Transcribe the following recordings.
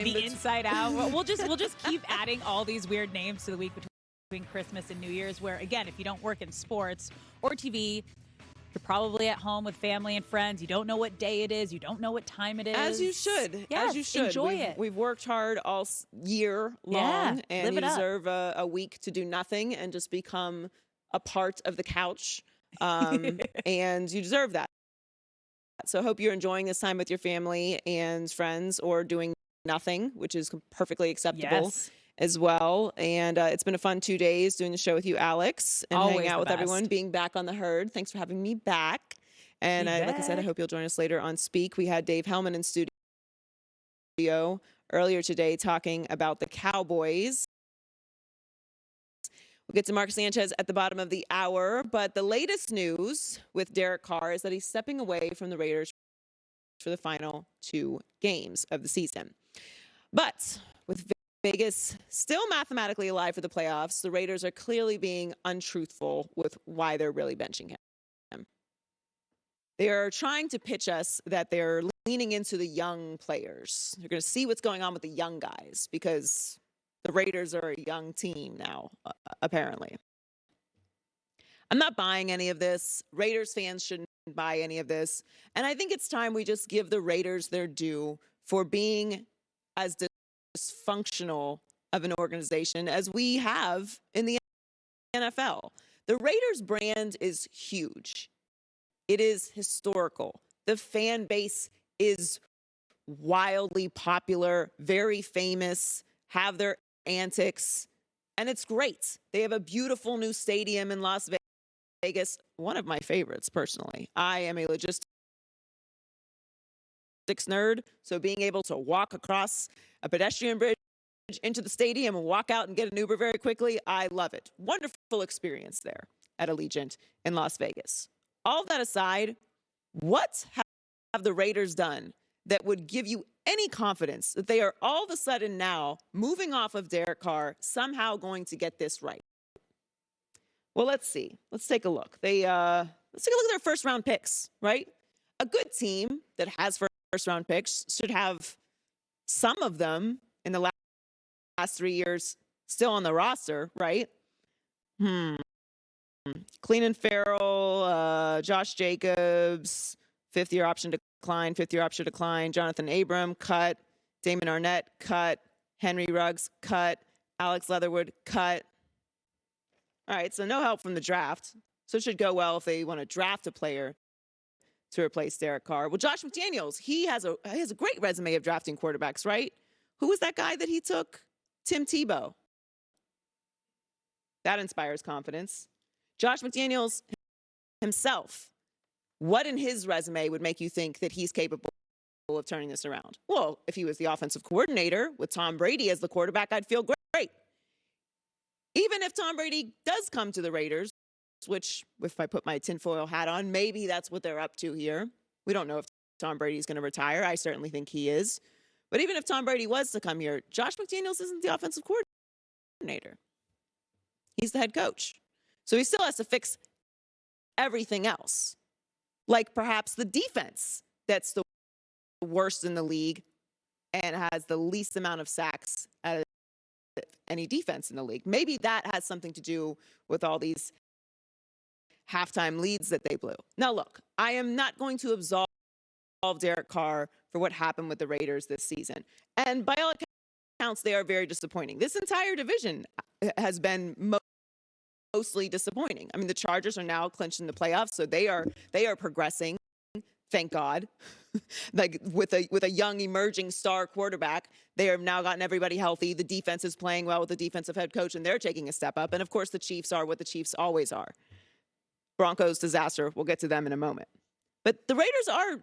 The Inside Out. We'll just keep adding all these weird names to the week between Christmas and New Year's, where, again, if you don't work in sports or TV, you're probably at home with family and friends. You don't know what day it is. You don't know what time it is. As you should. Yes, as you should. Enjoy it. We've worked hard all year long, and you deserve a week to do nothing and just become a part of the couch. And you deserve that. So I hope you're enjoying this time with your family and friends, or doing nothing, which is perfectly acceptable as well. And it's been a fun 2 days doing the show with you, Alex, and hanging out with everyone, being back on the herd. Thanks for having me back. And like I said, I hope you'll join us later on Speak. We had Dave Hellman in studio earlier today talking about the Cowboys. We'll get to Mark Sanchez at the bottom of the hour, but the latest news with Derek Carr is that he's stepping away from the Raiders for the final 2 games of the season. But with Vegas still mathematically alive for the playoffs, the Raiders are clearly being untruthful with why they're really benching him. They are trying to pitch us that they're leaning into the young players. They're going to see what's going on with the young guys, because the Raiders are a young team now, apparently. I'm not buying any of this. Raiders fans shouldn't buy any of this. And I think it's time we just give the Raiders their due for being as dysfunctional of an organization as we have in the NFL. The Raiders brand is huge. It is historical. The fan base is wildly popular, very famous, have their antics, and it's great. They have a beautiful new stadium in Las Vegas, one of my favorites personally. I am a logistics nerd, so being able to walk across a pedestrian bridge into the stadium and walk out and get an Uber very quickly, I love it. Wonderful experience there at Allegiant in Las Vegas. All that aside, what have the Raiders done that would give you any confidence that they are all of a sudden now moving off of Derek Carr, somehow going to get this right? Well, let's see. Let's take a look. Let's take a look at their first round picks, right? A good team that has first round picks should have some of them in the last 3 years still on the roster, right? Clean Farrell, Josh Jacobs, fifth-year option decline. Jonathan Abram, cut. Damon Arnett, cut. Henry Ruggs, cut. Alex Leatherwood, cut. All right, so no help from the draft. So it should go well if they want to draft a player to replace Derek Carr. Well, Josh McDaniels, he has a great resume of drafting quarterbacks, right? Who was that guy that he took? Tim Tebow. That inspires confidence. Josh McDaniels himself, what in his resume would make you think that he's capable of turning this around? Well, if he was the offensive coordinator with Tom Brady as the quarterback, I'd feel great. Even if Tom Brady does come to the Raiders, which if I put my tinfoil hat on, maybe that's what they're up to here. We don't know if Tom Brady's going to retire. I certainly think he is. But even if Tom Brady was to come here, Josh McDaniels isn't the offensive coordinator. He's the head coach. So he still has to fix everything else. Like perhaps the defense that's the worst in the league and has the least amount of sacks out of any defense in the league. Maybe that has something to do with all these halftime leads that they blew. Now, look, I am not going to absolve Derek Carr for what happened with the Raiders this season. And by all accounts, they are very disappointing. This entire division has been mostly disappointing. I mean, the Chargers are now clinched in the playoffs, so they are progressing. Thank God. Like with a young emerging star quarterback, they have now gotten everybody healthy. The defense is playing well with the defensive head coach, and they're taking a step up. And of course, the Chiefs are what the Chiefs always are. Broncos disaster. We'll get to them in a moment. But the Raiders are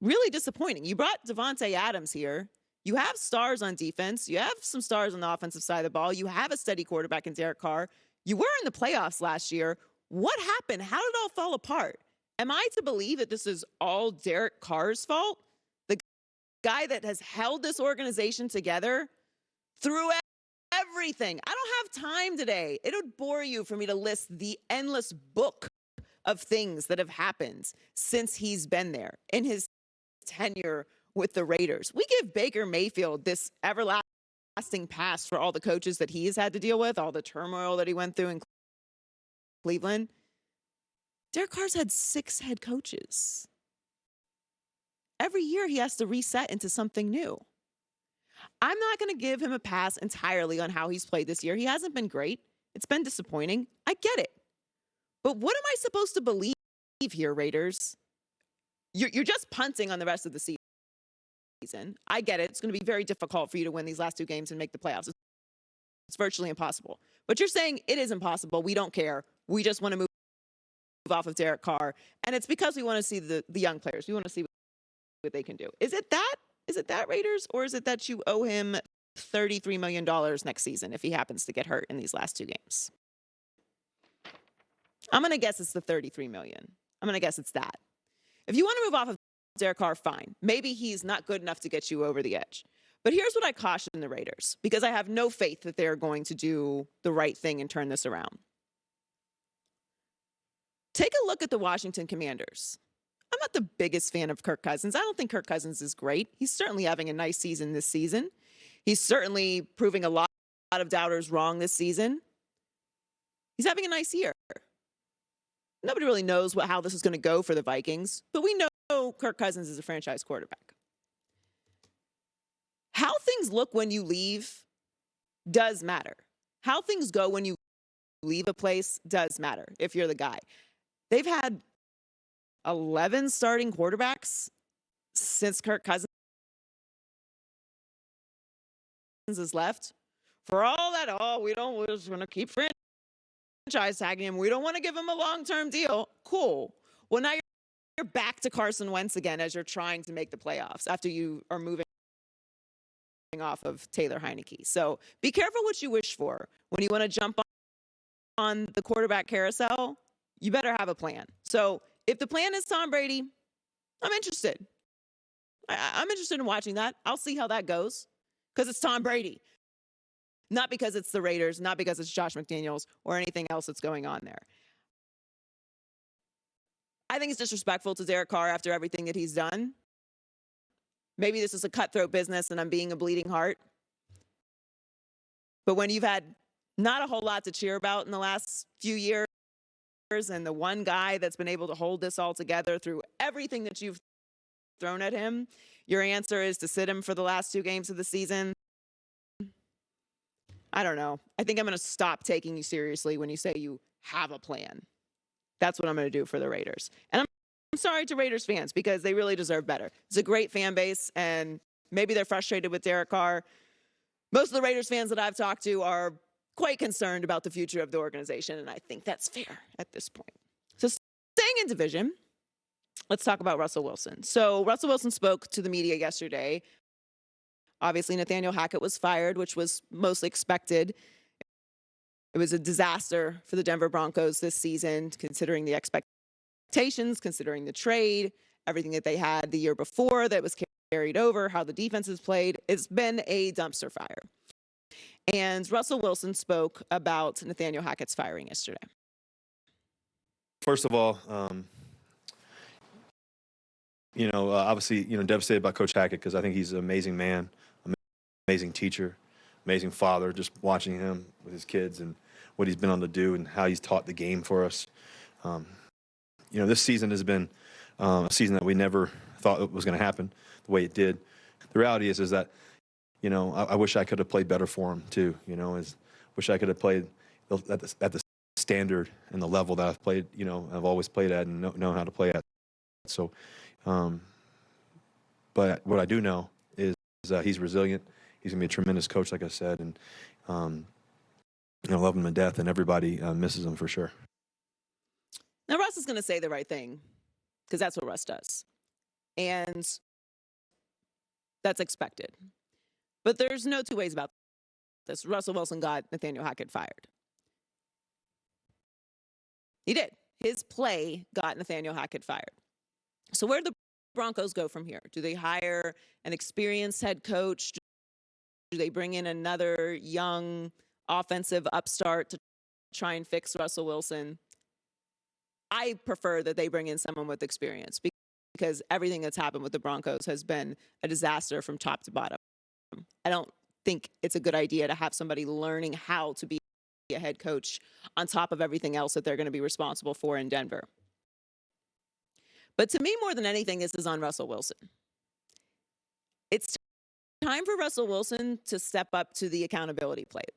really disappointing. You brought Devontae Adams here. You have stars on defense. You have some stars on the offensive side of the ball. You have a steady quarterback in Derek Carr. You were in the playoffs last year. What happened? How did it all fall apart? Am I to believe that this is all Derek Carr's fault? The guy that has held this organization together through everything. I don't have time today. It would bore you for me to list the endless book of things that have happened since he's been there in his tenure with the Raiders. We give Baker Mayfield this everlasting pass for all the coaches that he's had to deal with, all the turmoil that he went through in Cleveland. Derek Carr's had 6 head coaches. Every year he has to reset into something new. I'm not going to give him a pass entirely on how he's played this year. He hasn't been great. It's been disappointing. I get it. But what am I supposed to believe here, Raiders? You're just punting on the rest of the season. I get it. It's going to be very difficult for you to win these last 2 games and make the playoffs. It's virtually impossible. But you're saying it is impossible. We don't care. We just want to move off of Derek Carr. And it's because we want to see the young players. We want to see what they can do. Is it that? Is it that, Raiders? Or is it that you owe him $33 million next season if he happens to get hurt in these last 2 games? I'm going to guess it's the $33 million. I'm going to guess it's that. If you want to move off of Derek Carr, fine. Maybe he's not good enough to get you over the edge. But here's what I caution the Raiders, because I have no faith that they're going to do the right thing and turn this around. Take a look at the Washington Commanders. I'm not the biggest fan of Kirk Cousins. I don't think Kirk Cousins is great. He's certainly having a nice season this season. He's certainly proving a lot of doubters wrong this season. He's having a nice year. Nobody really knows how this is going to go for the Vikings, but we know Kirk Cousins is a franchise quarterback. How things look when you leave does matter. How things go when you leave a place does matter if you're the guy. They've had 11 starting quarterbacks since Kirk Cousins has left. For all that, we're just going to keep franchise tagging him. We don't want to give him a long-term deal. Cool. Well, now you're back to Carson Wentz again as you're trying to make the playoffs after you are moving off of Taylor Heineke. So be careful what you wish for. When you want to jump on the quarterback carousel, you better have a plan. So if the plan is Tom Brady, I'm interested. I'm interested in watching that. I'll see how that goes because it's Tom Brady. Not because it's the Raiders, not because it's Josh McDaniels or anything else that's going on there. I think it's disrespectful to Derek Carr after everything that he's done. Maybe this is a cutthroat business and I'm being a bleeding heart. But when you've had not a whole lot to cheer about in the last few years, and the one guy that's been able to hold this all together through everything that you've thrown at him, your answer is to sit him for the last 2 games of the season. I don't know. I think I'm going to stop taking you seriously when you say you have a plan. That's what I'm going to do for the Raiders. And I'm sorry to Raiders fans because they really deserve better. It's a great fan base, and maybe they're frustrated with Derek Carr. Most of the Raiders fans that I've talked to are quite concerned about the future of the organization, and I think that's fair at this point. So staying in division, let's talk about Russell Wilson. So Russell Wilson spoke to the media yesterday. Obviously, Nathaniel Hackett was fired, which was mostly expected. It was a disaster for the Denver Broncos this season, considering the expectations, considering the trade, everything that they had the year before that was carried over, how the defense has played. It's been a dumpster fire. And Russell Wilson spoke about Nathaniel Hackett's firing yesterday. First of all, obviously, devastated by Coach Hackett because I think he's an amazing man, amazing teacher, amazing father, just watching him with his kids and what he's been able to do and how he's taught the game for us. This season has been a season that we never thought it was going to happen the way it did. The reality is that I wish I could have played better for him too. Wish I could have played at the standard and the level that I've played. I've always played at and know how to play at. So, but what I do know is he's resilient. He's gonna be a tremendous coach, like I said, and I love him to death, and everybody misses him for sure. Now Russ is gonna say the right thing because that's what Russ does, and that's expected. But there's no 2 ways about this. Russell Wilson got Nathaniel Hackett fired. He did. His play got Nathaniel Hackett fired. So where do the Broncos go from here? Do they hire an experienced head coach? Do they bring in another young offensive upstart to try and fix Russell Wilson? I prefer that they bring in someone with experience because everything that's happened with the Broncos has been a disaster from top to bottom. I don't think it's a good idea to have somebody learning how to be a head coach on top of everything else that they're going to be responsible for in Denver. But to me, more than anything, this is on Russell Wilson. It's time for Russell Wilson to step up to the accountability plate.